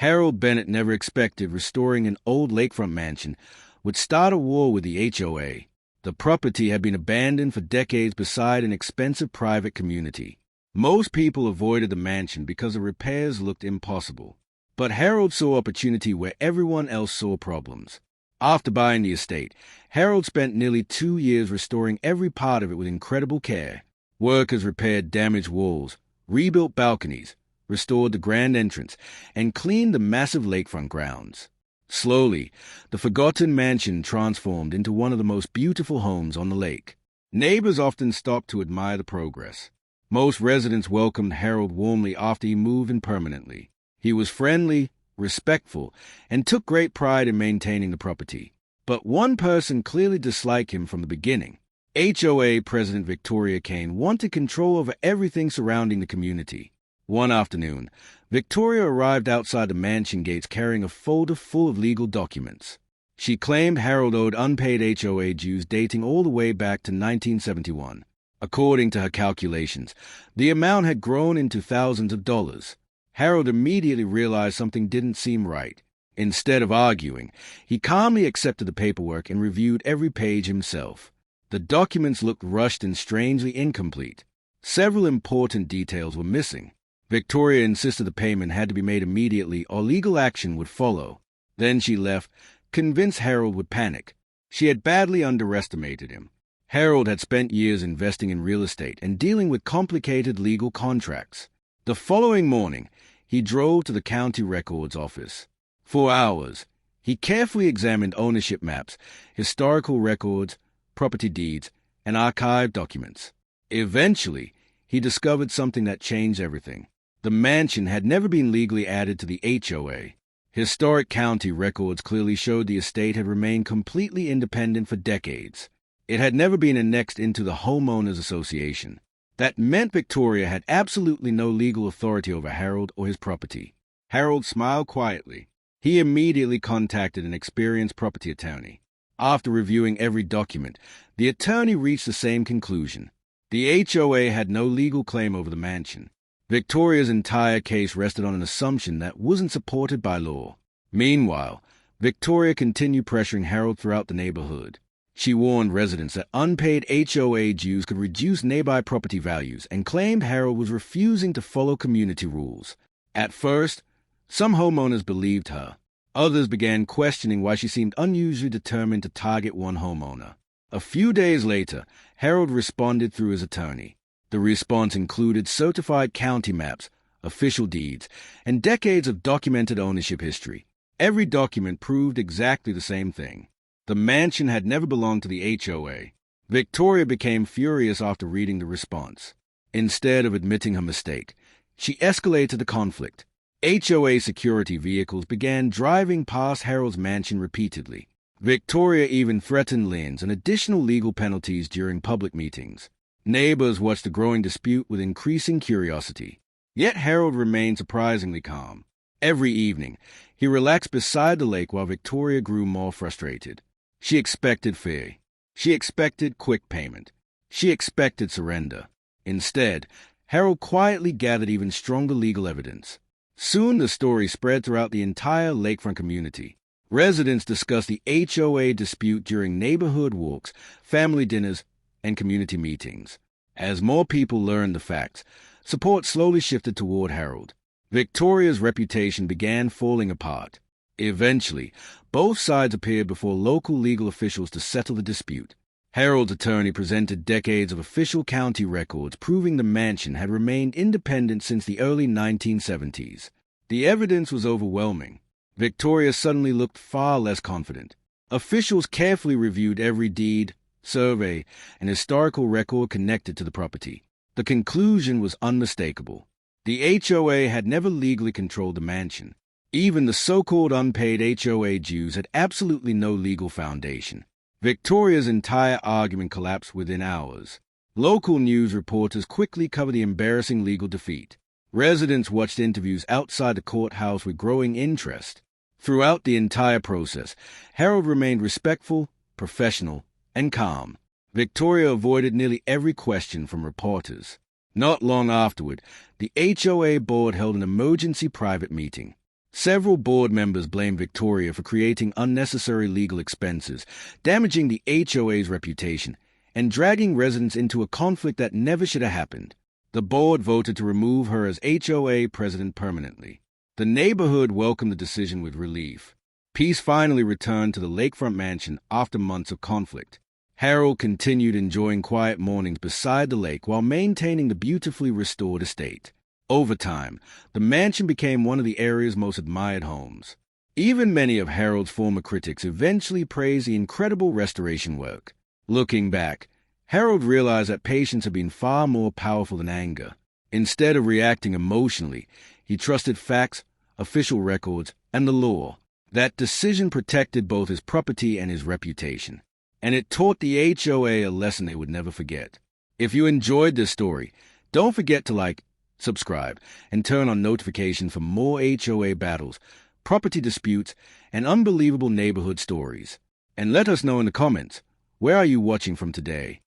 Harold Bennett never expected restoring an old lakefront mansion would start a war with the HOA. The property had been abandoned for decades beside an expensive private community. Most people avoided the mansion because the repairs looked impossible. But Harold saw opportunity where everyone else saw problems. After buying the estate, Harold spent nearly 2 years restoring every part of it with incredible care. Workers repaired damaged walls, rebuilt balconies, restored the grand entrance, and cleaned the massive lakefront grounds. Slowly, the forgotten mansion transformed into one of the most beautiful homes on the lake. Neighbors often stopped to admire the progress. Most residents welcomed Harold warmly after he moved in permanently. He was friendly, respectful, and took great pride in maintaining the property. But one person clearly disliked him from the beginning. HOA President Victoria Kane wanted control over everything surrounding the community. One afternoon, Victoria arrived outside the mansion gates carrying a folder full of legal documents. She claimed Harold owed unpaid HOA dues dating all the way back to 1971. According to her calculations, the amount had grown into thousands of dollars. Harold immediately realized something didn't seem right. Instead of arguing, he calmly accepted the paperwork and reviewed every page himself. The documents looked rushed and strangely incomplete. Several important details were missing. Victoria insisted the payment had to be made immediately or legal action would follow. Then she left, convinced Harold would panic. She had badly underestimated him. Harold had spent years investing in real estate and dealing with complicated legal contracts. The following morning, he drove to the county records office. For hours, he carefully examined ownership maps, historical records, property deeds, and archived documents. Eventually, he discovered something that changed everything. The mansion had never been legally added to the HOA. Historic county records clearly showed the estate had remained completely independent for decades. It had never been annexed into the homeowners association. That meant Victoria had absolutely no legal authority over Harold or his property. Harold smiled quietly. He immediately contacted an experienced property attorney. After reviewing every document, the attorney reached the same conclusion. The HOA had no legal claim over the mansion. Victoria's entire case rested on an assumption that wasn't supported by law. Meanwhile, Victoria continued pressuring Harold throughout the neighborhood. She warned residents that unpaid HOA dues could reduce nearby property values and claimed Harold was refusing to follow community rules. At first, some homeowners believed her. Others began questioning why she seemed unusually determined to target one homeowner. A few days later, Harold responded through his attorney. The response included certified county maps, official deeds, and decades of documented ownership history. Every document proved exactly the same thing. The mansion had never belonged to the HOA. Victoria became furious after reading the response. Instead of admitting her mistake, she escalated the conflict. HOA security vehicles began driving past Harold's mansion repeatedly. Victoria even threatened liens and additional legal penalties during public meetings. Neighbors watched the growing dispute with increasing curiosity. Yet Harold remained surprisingly calm. Every evening, he relaxed beside the lake while Victoria grew more frustrated. She expected fear. She expected quick payment. She expected surrender. Instead, Harold quietly gathered even stronger legal evidence. Soon the story spread throughout the entire lakefront community. Residents discussed the HOA dispute during neighborhood walks, family dinners, and community meetings. As more people learned the facts, support slowly shifted toward Harold. Victoria's reputation began falling apart. Eventually, both sides appeared before local legal officials to settle the dispute. Harold's attorney presented decades of official county records proving the mansion had remained independent since the early 1970s. The evidence was overwhelming. Victoria suddenly looked far less confident. Officials carefully reviewed every deed, survey, and historical record connected to the property. The conclusion was unmistakable. The HOA had never legally controlled the mansion. Even the so-called unpaid HOA dues had absolutely no legal foundation. Victoria's entire argument collapsed within hours. Local news reporters quickly covered the embarrassing legal defeat. Residents watched interviews outside the courthouse with growing interest. Throughout the entire process, Harold remained respectful, professional, and calm. Victoria avoided nearly every question from reporters. Not long afterward, the HOA board held an emergency private meeting. Several board members blamed Victoria for creating unnecessary legal expenses, damaging the HOA's reputation, and dragging residents into a conflict that never should have happened. The board voted to remove her as HOA president permanently. The neighborhood welcomed the decision with relief. Peace finally returned to the Lakefront mansion after months of conflict. Harold continued enjoying quiet mornings beside the lake while maintaining the beautifully restored estate. Over time, the mansion became one of the area's most admired homes. Even many of Harold's former critics eventually praised the incredible restoration work. Looking back, Harold realized that patience had been far more powerful than anger. Instead of reacting emotionally, he trusted facts, official records, and the law. That decision protected both his property and his reputation. And it taught the HOA a lesson they would never forget. If you enjoyed this story, don't forget to like, subscribe, and turn on notifications for more HOA battles, property disputes, and unbelievable neighborhood stories. And let us know in the comments, where are you watching from today?